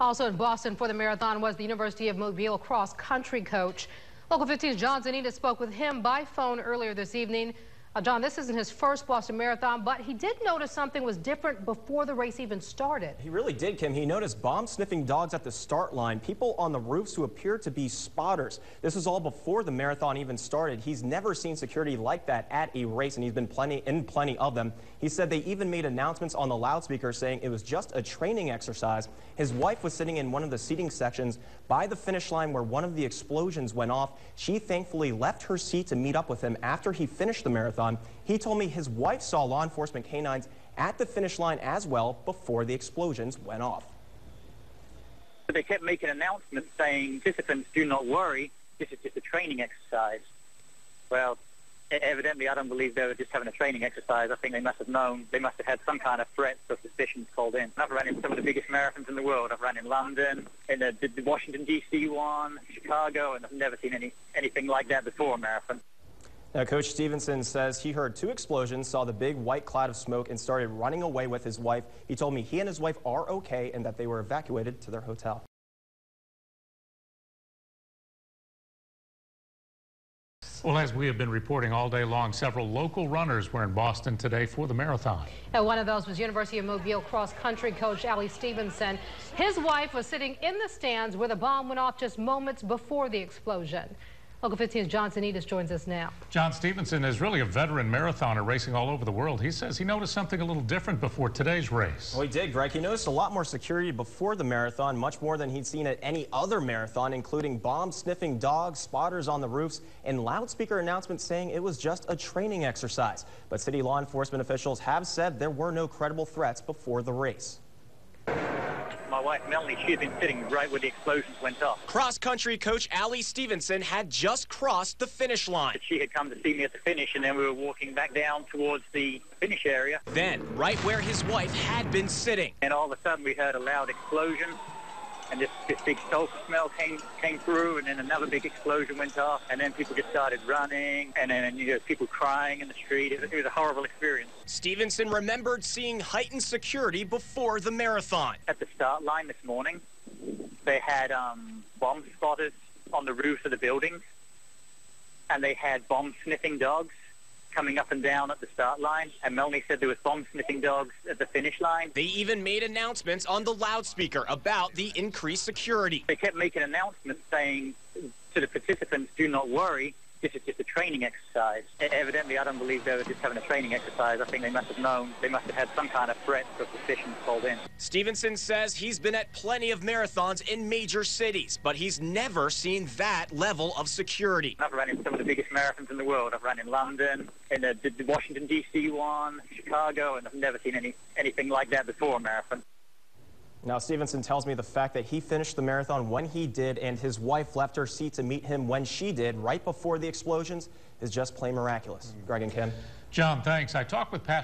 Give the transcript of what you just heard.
Also in Boston for the marathon was the University of Mobile cross-country coach. Local 15's John Zanita spoke with him by phone earlier this evening. John, this isn't his first Boston Marathon, but he did notice something was different before the race even started. He really did, Kim. He noticed bomb-sniffing dogs at the start line, people on the roofs who appeared to be spotters. This was all before the marathon even started. He's never seen security like that at a race, and he's been in plenty of them. He said they even made announcements on the loudspeaker saying it was just a training exercise. His wife was sitting in one of the seating sections by the finish line where one of the explosions went off. She thankfully left her seat to meet up with him after he finished the marathon. He told me his wife saw law enforcement canines at the finish line as well before the explosions went off. They kept making announcements saying, participants, do not worry, this is just a training exercise. Well, evidently I don't believe they were just having a training exercise. I think they must have known, they must have had some kind of threats or suspicions called in. I've run in some of the biggest marathons in the world. I've run in London, in the Washington, D.C. one, Chicago, and I've never seen anything like that before a marathon. Now, Coach Stevenson says he heard two explosions, saw the big white cloud of smoke, and started running away with his wife. He told me he and his wife are okay and that they were evacuated to their hotel. Well, as we have been reporting all day long, several local runners were in Boston today for the marathon. Now, one of those was University of Mobile cross-country coach Allie Stevenson. His wife was sitting in the stands where the bomb went off just moments before the explosion. Local 15's John Zanita joins us now. John Stevenson is really a veteran marathoner racing all over the world. He says he noticed something a little different before today's race. Well, he did, Greg. He noticed a lot more security before the marathon, much more than he'd seen at any other marathon, including bomb-sniffing dogs, spotters on the roofs, and loudspeaker announcements saying it was just a training exercise. But city law enforcement officials have said there were no credible threats before the race. My wife, Melanie, she had been sitting right where the explosions went off. Cross-country coach Allie Stevenson had just crossed the finish line. She had come to see me at the finish, and then we were walking back down towards the finish area. Then, right where his wife had been sitting. And all of a sudden, we heard a loud explosion, and this big sulfur smell came through, and then another big explosion went off, and then people just started running, and then people crying in the street. It was a horrible experience. Stevenson remembered seeing heightened security before the marathon. At the start line this morning, they had bomb spotters on the roofs of the buildings, and they had bomb-sniffing dogs coming up and down at the start line, and Melanie said there was bomb-sniffing dogs at the finish line. They even made announcements on the loudspeaker about the increased security. They kept making announcements saying to the participants, do not worry, this is just a training exercise. Evidently, I don't believe they were just having a training exercise. I think they must have known, they must have had some kind of threats or suspicions called in. Stevenson says he's been at plenty of marathons in major cities, but he's never seen that level of security. I've run in some of the biggest marathons in the world. I've run in London, in the Washington, D.C. one, Chicago, and I've never seen anything like that before a marathon. Now, Stevenson tells me the fact that he finished the marathon when he did and his wife left her seat to meet him when she did right before the explosions is just plain miraculous. Greg and Kim. John, thanks. I talked with Pastor